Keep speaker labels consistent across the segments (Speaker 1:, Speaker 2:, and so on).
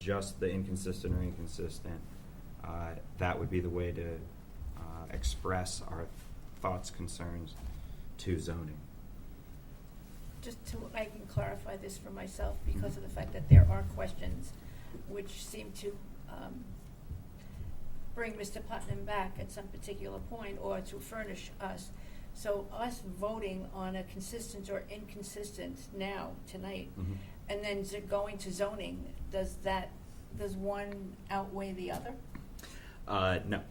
Speaker 1: just the inconsistent or inconsistent, that would be the way to express our thoughts, concerns to zoning.
Speaker 2: Just to, I can clarify this for myself because of the fact that there are questions which seem to bring Mr. Putnam back at some particular point or to furnish us. So us voting on a consistent or inconsistent now, tonight, and then going to zoning, does one outweigh the other?
Speaker 1: No.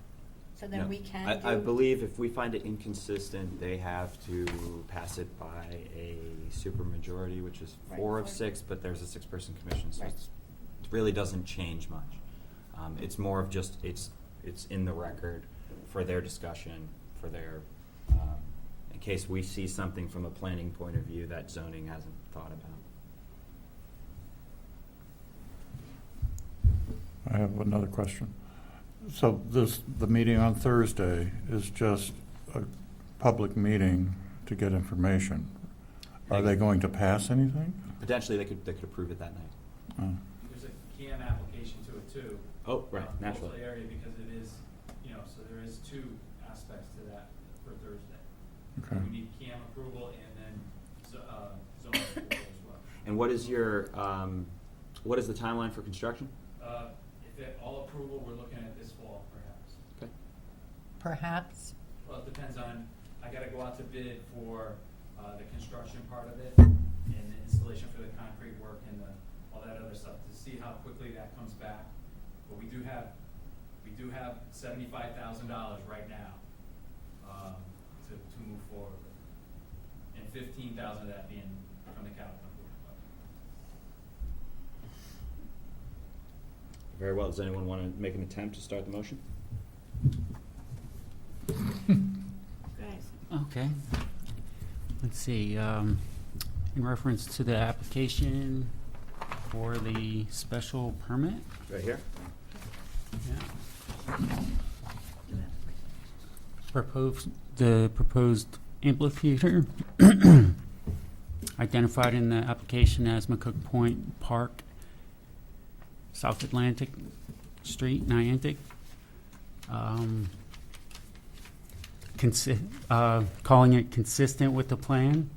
Speaker 2: So then
Speaker 1: No.
Speaker 2: we can
Speaker 1: I believe if we find it inconsistent, they have to pass it by a supermajority, which is 4 of 6, but there's a 6-person commission, so
Speaker 2: Right.
Speaker 1: it really doesn't change much. It's more of just, it's in the record for their discussion, for their, in case we see something from a planning point of view that zoning hasn't thought about.
Speaker 3: I have another question. So the meeting on Thursday is just a public meeting to get information. Are they going to pass anything?
Speaker 1: Potentially, they could approve it that night.
Speaker 3: Oh.
Speaker 4: There's a CAM application to it too.
Speaker 1: Oh, right, naturally.
Speaker 4: Coastal area, because it is, so there is 2 aspects to that for Thursday.
Speaker 3: Okay.
Speaker 4: We need CAM approval and then zoning approval as well.
Speaker 1: And what is your, what is the timeline for construction?
Speaker 4: If all approval, we're looking at this fall, perhaps.
Speaker 1: Okay.
Speaker 5: Perhaps.
Speaker 4: Well, it depends on, I gotta go out to bid for the construction part of it and the installation for the concrete work and all that other stuff to see how quickly that comes back. But we do have $75,000 right now to move forward with, and $15,000 of that being from the capital improvement budget.
Speaker 1: Very well. Does anyone want to make an attempt to start the motion?
Speaker 2: Guys.
Speaker 6: Okay. Let's see, in reference to the application for the special permit,
Speaker 1: Right here?
Speaker 6: yeah. The proposed amphitheater identified in the application as McCook Point Park, South Atlantic Street, Niantic. Calling it consistent with the plan.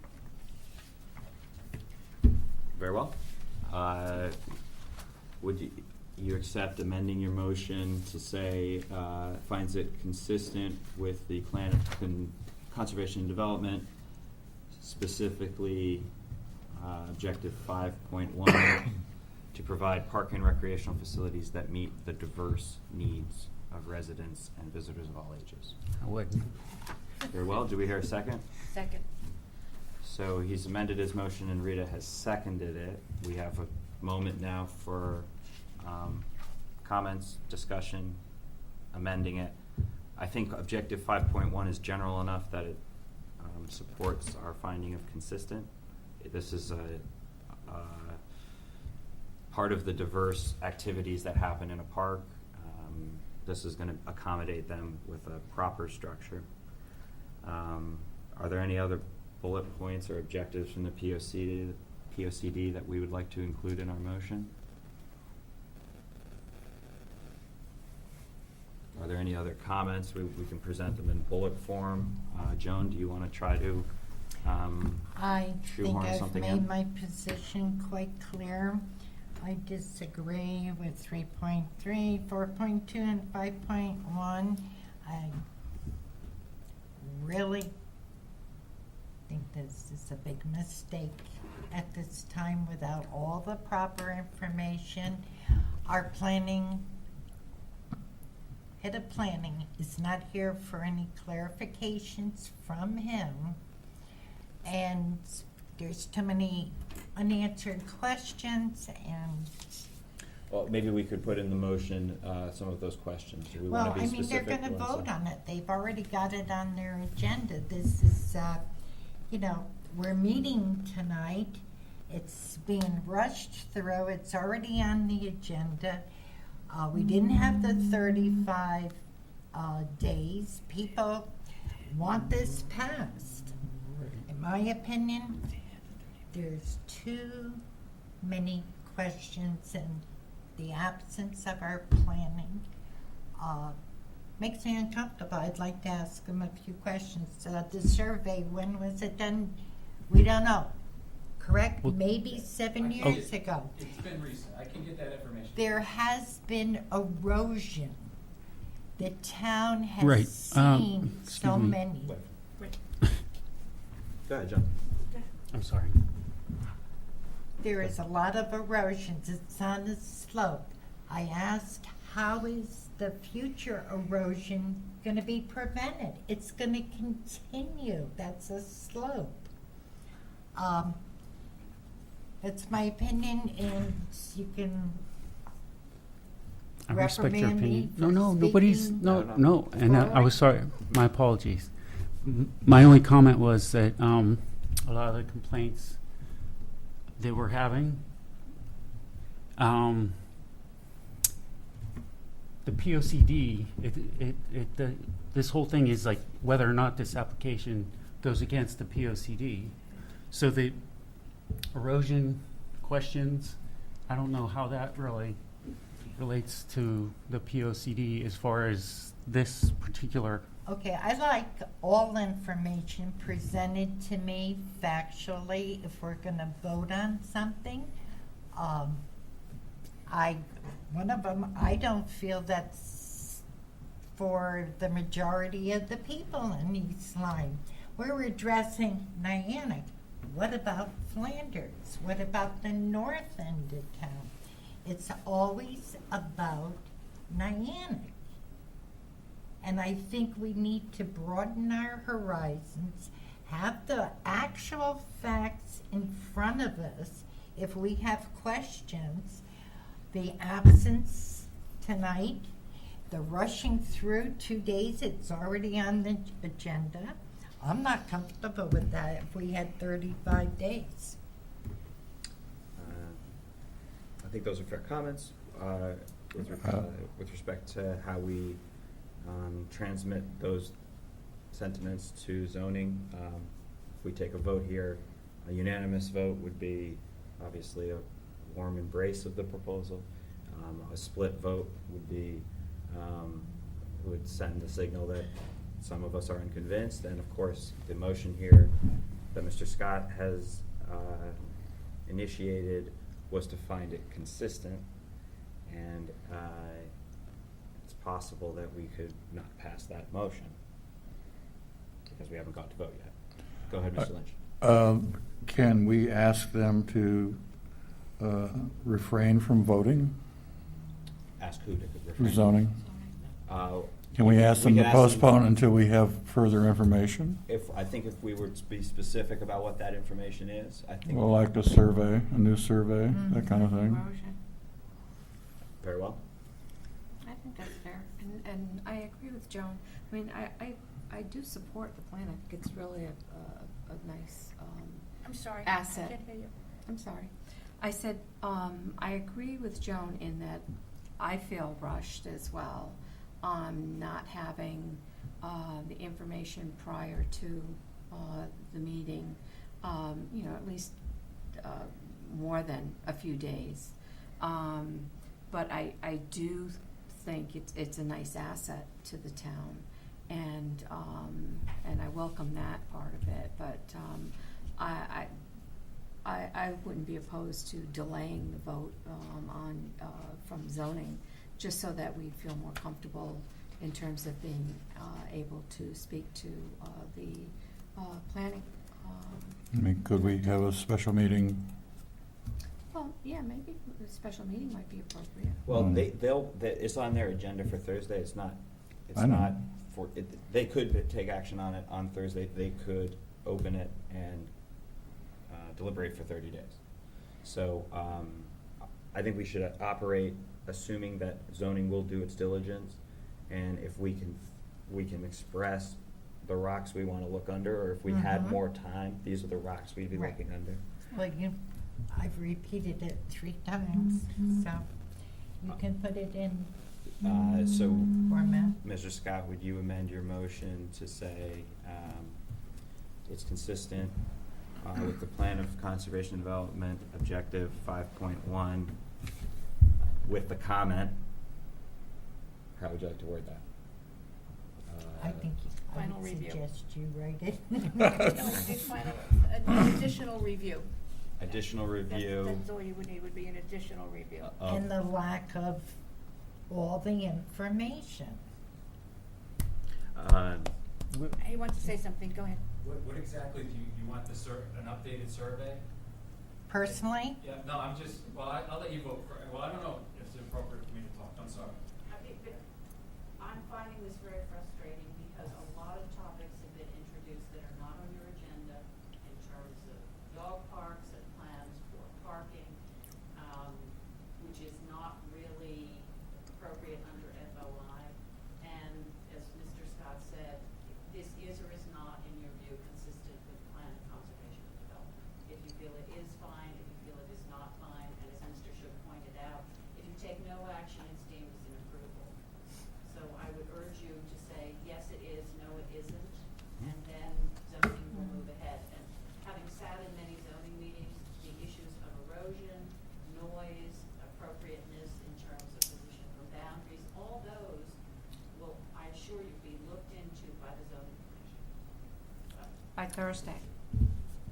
Speaker 1: Very well. Would you accept amending your motion to say, finds it consistent with the plan of conservation and development, specifically objective 5.1, to provide park and recreational facilities that meet the diverse needs of residents and visitors of all ages?
Speaker 6: I would.
Speaker 1: Very well. Do we hear a second?
Speaker 2: Second.
Speaker 1: So he's amended his motion and Rita has seconded it. We have a moment now for comments, discussion, amending it. I think objective 5.1 is general enough that it supports our finding of consistent. This is a part of the diverse activities that happen in a park. This is going to accommodate them with a proper structure. Are there any other bullet points or objectives from the POCD that we would like to include in our motion? Are there any other comments? We can present them in bullet form. Joan, do you want to try to
Speaker 5: I think
Speaker 1: shoehorn
Speaker 5: I've
Speaker 1: something
Speaker 5: made
Speaker 1: in?
Speaker 5: my position quite clear. I disagree with 3.3, 4.2, and 5.1. I really think this is a big mistake at this time without all the proper information. Our head of planning is not here for any clarifications from him, and there's too many unanswered questions. And
Speaker 1: Well, maybe we could put in the motion some of those questions. Do we
Speaker 5: well,
Speaker 1: want to be
Speaker 5: I mean, they're
Speaker 1: specific?
Speaker 5: going to
Speaker 1: What is
Speaker 5: vote
Speaker 1: it?
Speaker 5: on it. They've already got it on their agenda. This is, we're meeting tonight. It's being rushed through. It's already on the agenda. We didn't have the 35 days. People want this passed. In my opinion, there's too many questions and the absence of our planning makes me uncomfortable. I'd like to ask him a few questions. The survey, when was it done? We don't know. Correct?
Speaker 6: Well-
Speaker 5: Maybe 7 years ago.
Speaker 4: It's been recent, I can get that information.
Speaker 5: There has been erosion. The town has
Speaker 6: Right,
Speaker 5: seen
Speaker 6: excuse
Speaker 5: so
Speaker 6: me.
Speaker 5: many.
Speaker 1: Go ahead, John.
Speaker 6: I'm sorry.
Speaker 5: There is a lot of erosions. It's on a slope. I asked, how is the future erosion going to be prevented? It's going to continue. That's a slope. It's my opinion, and you can
Speaker 6: I respect your
Speaker 5: reprimand me
Speaker 6: opinion.
Speaker 5: for
Speaker 6: No, nobody's,
Speaker 5: speaking
Speaker 6: no, and I was
Speaker 5: forward.
Speaker 6: sorry, my apologies. My only comment was that a lot of the complaints that we're having, the POCD, this whole thing is like whether or not this application goes against the POCD. So the erosion questions, I don't know how that really relates to the POCD as far as this particular.
Speaker 5: Okay, I like all information presented to me factually if we're going to vote on something. One of them, I don't feel that's for the majority of the people in East Lyme. We're addressing Niantic. What about Flanders? What about the north end of town? It's always about Niantic. And I think we need to broaden our horizons, have the actual facts in front of us. If we have questions, the absence tonight, the rushing through 2 days, it's already on the agenda. I'm not comfortable with that if we had 35 days.
Speaker 1: I think those are fair comments with respect to how we transmit those sentiments to zoning. If we take a vote here, a unanimous vote would be obviously a warm embrace of the proposal. A split vote would be would send the signal that some of us are unconvinced, and of course the motion here that Mr. Scott has initiated was to find it consistent, and it's possible that we could not pass that motion because we haven't got to vote yet. Go ahead, Mr. Lynch.
Speaker 3: Can we ask them to refrain from voting
Speaker 1: Ask who to
Speaker 3: for
Speaker 1: refrain.
Speaker 3: zoning?
Speaker 1: Uh,
Speaker 3: Can we ask them
Speaker 1: can
Speaker 3: to
Speaker 1: ask them-
Speaker 3: postpone until we have further information?
Speaker 1: I think if we were to be specific about what that information is, I think.
Speaker 3: Well, like a survey, a new survey, that kind of thing.
Speaker 7: Erosion.
Speaker 1: Very well.
Speaker 7: I think that's fair, and I agree with Joan. I mean, I do support the plan. I think it's really a nice
Speaker 2: I'm sorry.
Speaker 7: asset.
Speaker 2: I can't hear you.
Speaker 7: I'm sorry. I said, I agree with Joan in that I feel rushed as well on not having the information prior to the meeting, at least more than a few days. But I do think it's a nice asset to the town, and I welcome that part of it. But I wouldn't be opposed to delaying the vote from zoning, just so that we feel more comfortable in terms of being able to speak to the planning.
Speaker 3: I mean, could we have a special meeting?
Speaker 7: Well, yeah, maybe a special meeting might be appropriate.
Speaker 1: Well, it's on their agenda for Thursday. It's not
Speaker 3: I know.
Speaker 1: they could take action on it on Thursday. They could open it and deliberate for 30 days. So I think we should operate assuming that zoning will do its diligence, and if we can express the rocks we want to look under, or if we had
Speaker 5: Mhm.
Speaker 1: more time, these are the rocks we'd be
Speaker 5: Right.
Speaker 1: looking under.
Speaker 5: Well, I've repeated it 3 times, so you can put it in
Speaker 1: So,
Speaker 5: format.
Speaker 1: Mr. Scott, would you amend your motion to say it's consistent with the Plan of Conservation and Development Objective 5.1 with the comment, how would you like to word that?
Speaker 5: I think I
Speaker 2: Final
Speaker 5: would
Speaker 2: review.
Speaker 5: suggest you write it.
Speaker 2: No, do final, an additional review.
Speaker 1: Additional review.
Speaker 2: That's all you would need, would be an additional review.
Speaker 1: of-
Speaker 5: And the lack of all the information.
Speaker 2: He wants to say something, go ahead.
Speaker 4: What exactly do you want an updated survey?
Speaker 5: Personally,
Speaker 4: Yeah, no, I'm just, well, I'll let you vote for, well, I don't know if it's appropriate for me to talk, I'm sorry.
Speaker 8: I'm finding this very frustrating because a lot of topics have been introduced that are not on your agenda in terms of dog parks and plans for parking, which is not really appropriate under FOI. And as Mr. Scott said, this is or is not, in your view, consistent with plan of conservation and development. If you feel it is fine, if you feel it is not fine, and as Mr. Shook pointed out, if you take no action, it's deemed as an approval. So I would urge you to say, yes, it is, no, it isn't, and then zoning will move ahead. And having sat in many zoning meetings, the issues of erosion, noise, appropriateness in terms of position from boundaries, all those will, I assure you, be looked into by the zoning commission.
Speaker 7: By Thursday,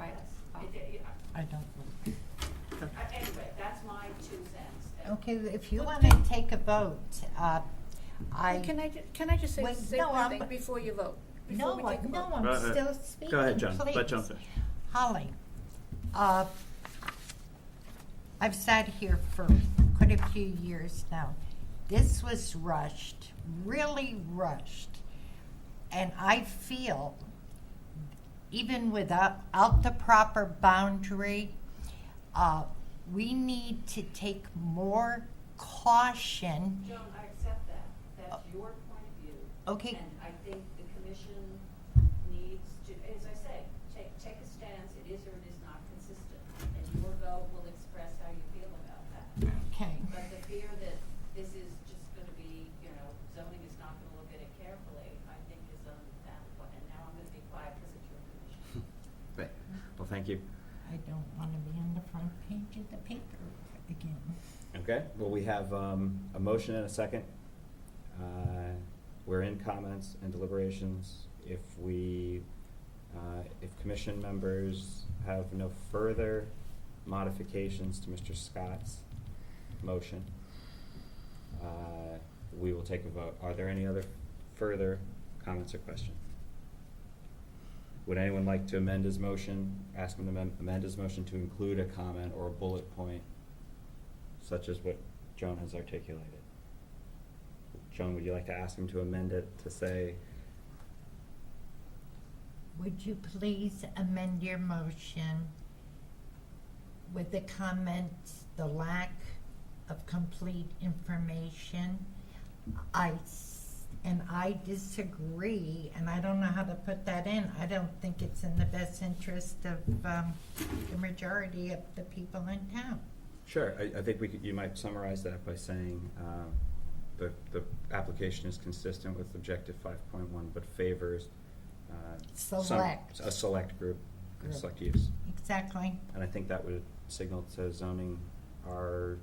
Speaker 7: right?
Speaker 8: Yes.
Speaker 5: I don't.
Speaker 8: Anyway, that's my 2 cents.
Speaker 5: Okay, if you want to take a vote,
Speaker 2: Can I just say
Speaker 5: Wait,
Speaker 2: say
Speaker 5: no,
Speaker 2: one thing
Speaker 5: I'm-
Speaker 2: before you vote?
Speaker 5: No,
Speaker 2: Before we take a vote?
Speaker 5: I'm
Speaker 1: Go ahead.
Speaker 5: still speaking,
Speaker 1: Go ahead, John.
Speaker 5: please.
Speaker 1: Let John finish.
Speaker 5: Holly, I've sat here for quite a few years now. This was rushed, really rushed. And I feel, even without the proper boundary, we need to take more caution.
Speaker 8: Joan, I accept that. That's your point of view.
Speaker 5: Okay.
Speaker 8: And I think the commission needs to, as I say, take a stance. It is or it is not consistent. And your vote will express how you feel about that.
Speaker 5: Okay.
Speaker 8: But the fear that this is just gonna be, zoning is not gonna look at it carefully, I think is unfounded. And now I'm gonna be quiet because it's your commission.
Speaker 1: Right. Well, thank you.
Speaker 5: I don't want to be on the front page of the paper again.
Speaker 1: Okay, well, we have a motion and a second. We're in comments and deliberations. If commission members have no further modifications to Mr. Scott's motion, we will take a vote. Are there any other further comments or questions? Would anyone like to amend his motion, ask him to amend his motion to include a comment or a bullet point, such as what Joan has articulated? Joan, would you like to ask him to amend it to say,
Speaker 5: Would you please amend your motion with the comments, the lack of complete information? I disagree, and I don't know how to put that in. I don't think it's in the best interest of the majority of the people in town.
Speaker 1: sure, I think you might summarize that by saying, the application is consistent with objective 5.1, but favors, a select group, a select use.
Speaker 5: Exactly.
Speaker 1: And I think that would signal to zoning our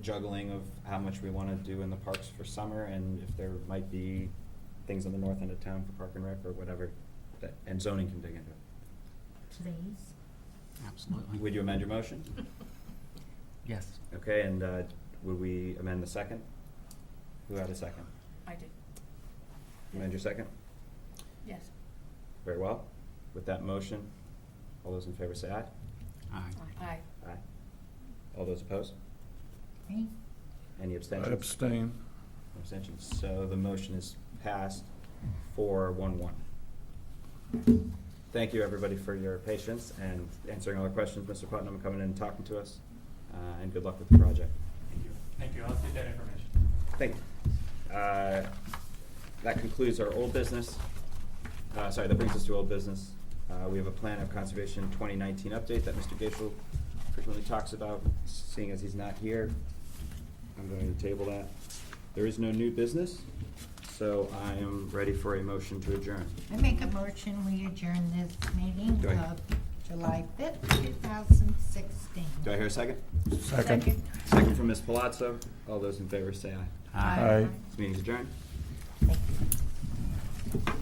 Speaker 1: juggling of how much we want to do in the parks for summer, and if there might be things on the north end of town for Park and Rec or whatever, and zoning can dig into it.
Speaker 5: Please.
Speaker 6: Absolutely.
Speaker 1: Would you amend your motion?
Speaker 6: Yes.
Speaker 1: Okay, and would we amend the second? Who had a second?
Speaker 2: I did,
Speaker 1: Amend your second?
Speaker 2: yes.
Speaker 1: Very well. With that motion, all those in favor say aye.
Speaker 6: Aye.
Speaker 2: Aye.
Speaker 1: Aye. All those opposed?
Speaker 5: Me?
Speaker 1: Any
Speaker 3: I
Speaker 1: abstentions?
Speaker 3: abstain.
Speaker 1: No abstentions. So the motion is passed 4-1-1. Thank you, everybody, for your patience and answering all our questions. Mr. Putnam coming in and talking to us, and good luck with the project.
Speaker 4: Thank you. Thank you. I'll get that information.
Speaker 1: Thank you. That concludes our old business. That brings us to old business. We have a plan of conservation 2019 update that Mr. Gaishel frequently talks about. Seeing as he's not here, I'm going to table that. There is no new business, so I am ready for a motion to adjourn.
Speaker 5: I make a motion, we adjourn this meeting
Speaker 1: Go ahead.
Speaker 5: of July 5th, 2016.
Speaker 1: Do I hear a second?
Speaker 3: Second.
Speaker 1: Second from Ms. Palazzo. All those in favor say aye.
Speaker 3: Aye.
Speaker 1: This meeting's adjourned.
Speaker 5: Thank you.